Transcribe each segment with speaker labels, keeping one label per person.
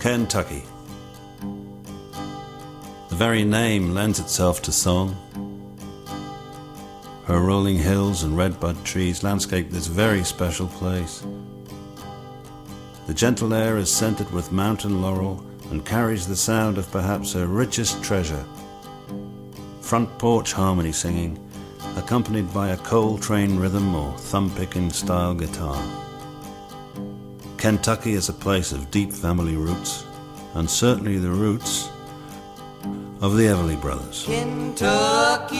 Speaker 1: Kentucky. The very name lends itself to song. Her rolling hills and redbud trees landscape this very special place. The gentle air is scented with mountain laurel and carries the sound of perhaps her richest treasure, front porch harmony singing, accompanied by a coal train rhythm or thumb-picking style guitar. Kentucky is a place of deep family roots, and certainly the roots of the Everly Brothers.
Speaker 2: Kentucky.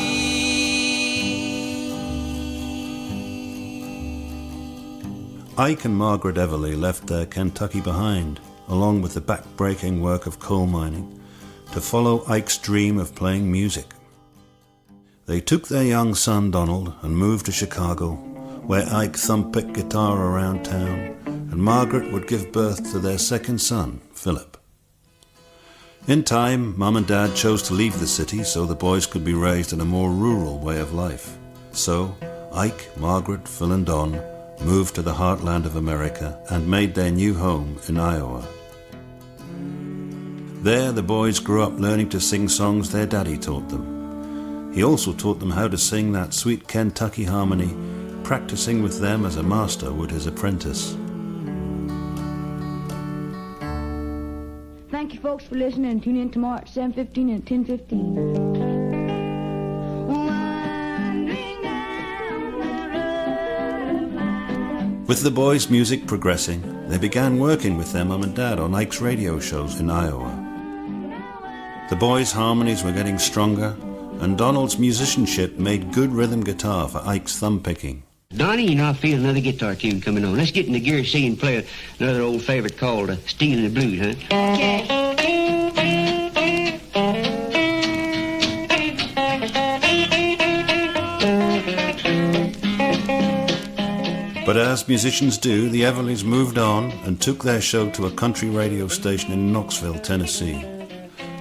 Speaker 1: Ike and Margaret Everly left their Kentucky behind, along with the back-breaking work of coal mining, to follow Ike's dream of playing music. They took their young son Donald and moved to Chicago, where Ike thump-picked guitar around town, and Margaret would give birth to their second son, Philip. In time, Mum and Dad chose to leave the city so the boys could be raised in a more rural way of life. So, Ike, Margaret, Phil and Don moved to the heartland of America and made their new home in Iowa. There, the boys grew up learning to sing songs their daddy taught them. He also taught them how to sing that sweet Kentucky harmony, practicing with them as a master would his apprentice.
Speaker 3: Thank you folks for listening, and tune in tomorrow at 7:15 and 10:15.
Speaker 1: With the boys' music progressing, they began working with their mum and dad on Ike's radio shows in Iowa. The boys' harmonies were getting stronger, and Donald's musicianship made good rhythm guitar for Ike's thumb-picking.
Speaker 4: Donnie, you know, I feel another guitar tune coming on. Let's get in the gear C and play another old favorite called Stealing the Blues, huh?
Speaker 3: Okay.
Speaker 1: But as musicians do, the Everlys moved on and took their show to a country radio station in Knoxville, Tennessee.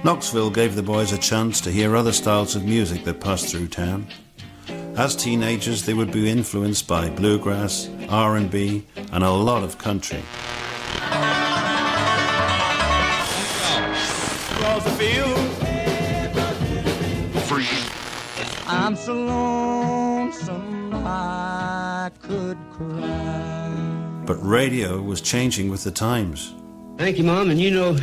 Speaker 1: Knoxville gave the boys a chance to hear other styles of music that passed through town. As teenagers, they would be influenced by bluegrass, R&B, and a lot of country.
Speaker 2: I'm so lonesome I could cry.
Speaker 1: But radio was changing with the times.
Speaker 4: Thank you, Mom, and you know,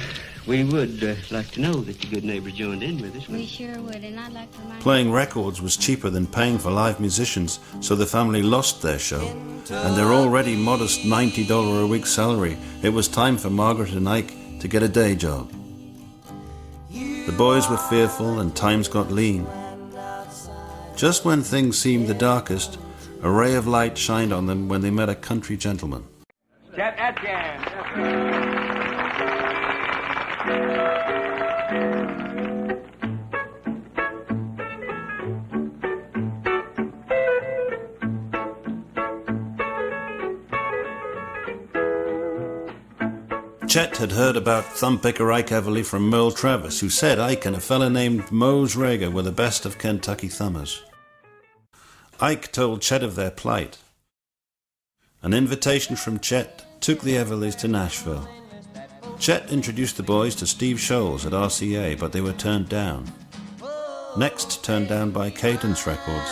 Speaker 4: we would like to know that your good neighbors joined in with us.
Speaker 5: We sure would, and I'd like to remind
Speaker 1: Playing records was cheaper than paying for live musicians, so the family lost their show. And their already modest $90 a week salary, it was time for Margaret and Ike to get a day job. The boys were fearful and times got lean. Just when things seemed the darkest, a ray of light shined on them when they met a country gentleman.
Speaker 6: Chet Atkins.
Speaker 1: Chet had heard about thumb-picker Ike Everly from Merle Travis, who said Ike and a fella named Mose Rager were the best of Kentucky thumbers. Ike told Chet of their plight. An invitation from Chet took the Everlys to Nashville. Chet introduced the boys to Steve Scholes at RCA, but they were turned down. Next turned down by Cadence Records.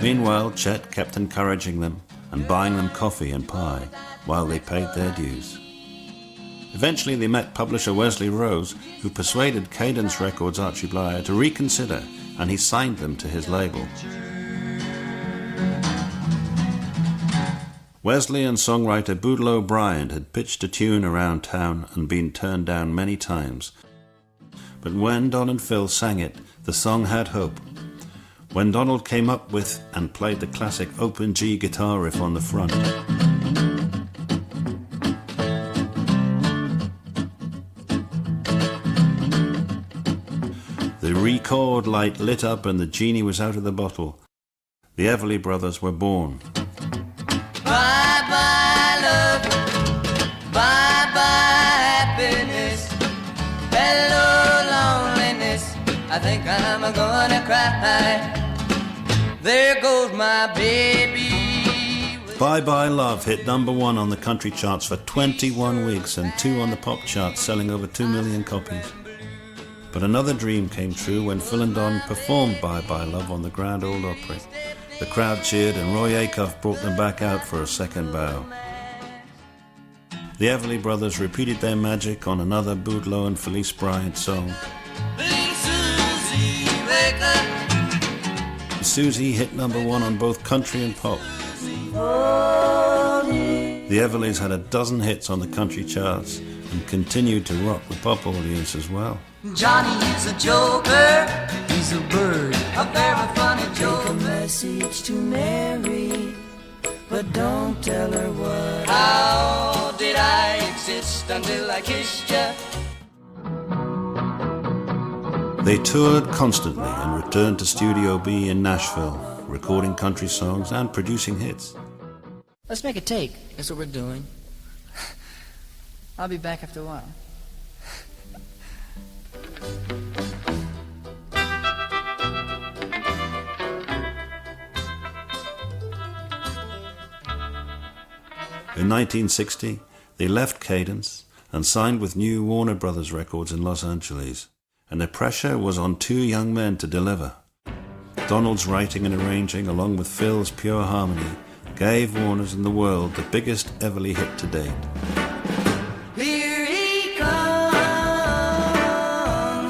Speaker 1: Meanwhile, Chet kept encouraging them and buying them coffee and pie while they paid their dues. Eventually they met publisher Wesley Rose, who persuaded Cadence Records' Archie Blyer to reconsider, and he signed them to his label. Wesley and songwriter Boodle O'Brien had pitched a tune around town and been turned down many times. But when Don and Phil sang it, the song had hope. When Donald came up with and played the classic open G guitar riff on the front, the record light lit up and the genie was out of the bottle. The Everly Brothers were born.
Speaker 2: Bye-bye love, bye-bye happiness, hello loneliness, I think I'm gonna cry. There goes my baby.
Speaker 1: Bye Bye Love hit number 1 on the country charts for 21 weeks and 2 on the pop charts, selling over 2 million copies. But another dream came true when Phil and Don performed Bye Bye Love on the Grand Ole Opry. The crowd cheered and Roy Acuff brought them back out for a second bow. The Everly Brothers repeated their magic on another Boudleaux and Felice Bryant song. Susie hit number 1 on both country and pop. The Everlys had a dozen hits on the country charts and continued to rock the pop audience as well.
Speaker 2: Johnny is a joker, he's a bird, a very funny joker.
Speaker 5: Take a message to Mary, but don't tell her what.
Speaker 2: How did I exist until I kissed you?
Speaker 1: They toured constantly and returned to Studio B in Nashville, recording country songs and producing hits.
Speaker 5: Let's make a take. That's what we're doing. I'll be back after a while.
Speaker 1: In 1960, they left Cadence and signed with new Warner Brothers Records in Los Angeles, and the pressure was on 2 young men to deliver. Donald's writing and arranging, along with Phil's pure harmony, gave Warner's and the world the biggest Everly hit to date.
Speaker 2: Here he comes,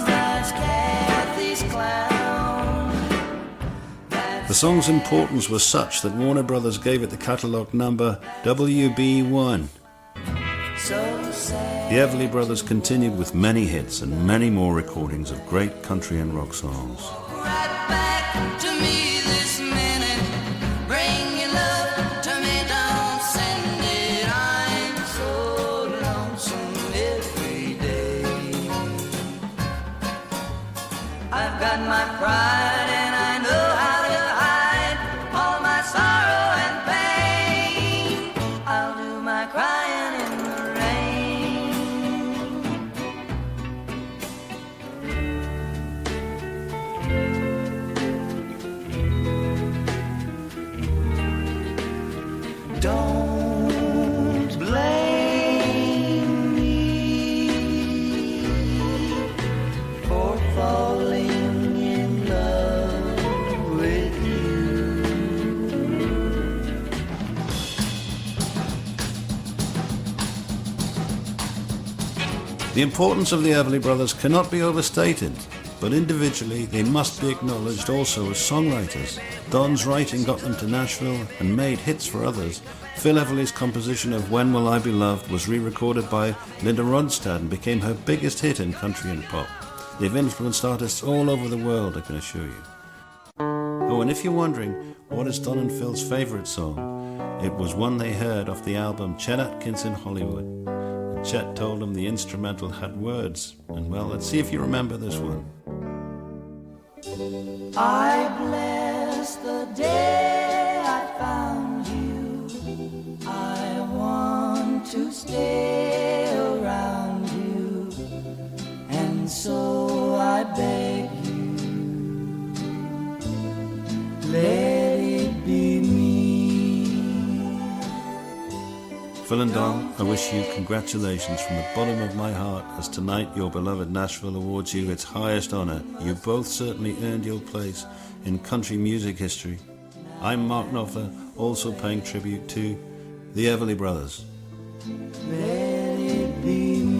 Speaker 2: that's Kathy's clown.
Speaker 1: The song's importance was such that Warner Brothers gave it the catalog number WB1.
Speaker 2: So sad.
Speaker 1: The Everly Brothers continued with many hits and many more recordings of great country and rock songs.
Speaker 2: Right back to me this minute. Bring your love to me, don't send it. I'm so lonesome every day. I've got my pride and I know how to hide all my sorrow and pain. I'll do my crying in the rain. Don't blame me for falling in love with you.
Speaker 1: The importance of the Everly Brothers cannot be overstated, but individually they must be acknowledged also as songwriters. Don's writing got them to Nashville and made hits for others. Phil Everly's composition of When Will I Be Loved was re-recorded by Linda Ronstadt and became her biggest hit in country and pop. They've influenced artists all over the world, I can assure you. Oh, and if you're wondering what is Don and Phil's favourite song, it was one they heard off the album Chet Atkins in Hollywood. And Chet told them the instrumental had words. And well, let's see if you remember this one.
Speaker 2: I bless the day I found you. I want to stay around you, and so I beg you, let it be me.
Speaker 1: Phil and Don, I wish you congratulations from the bottom of my heart as tonight your beloved Nashville awards you its highest honor. You both certainly earned your place in country music history. I'm Mark Knopfler, also paying tribute to the Everly Brothers.
Speaker 2: Let it be me.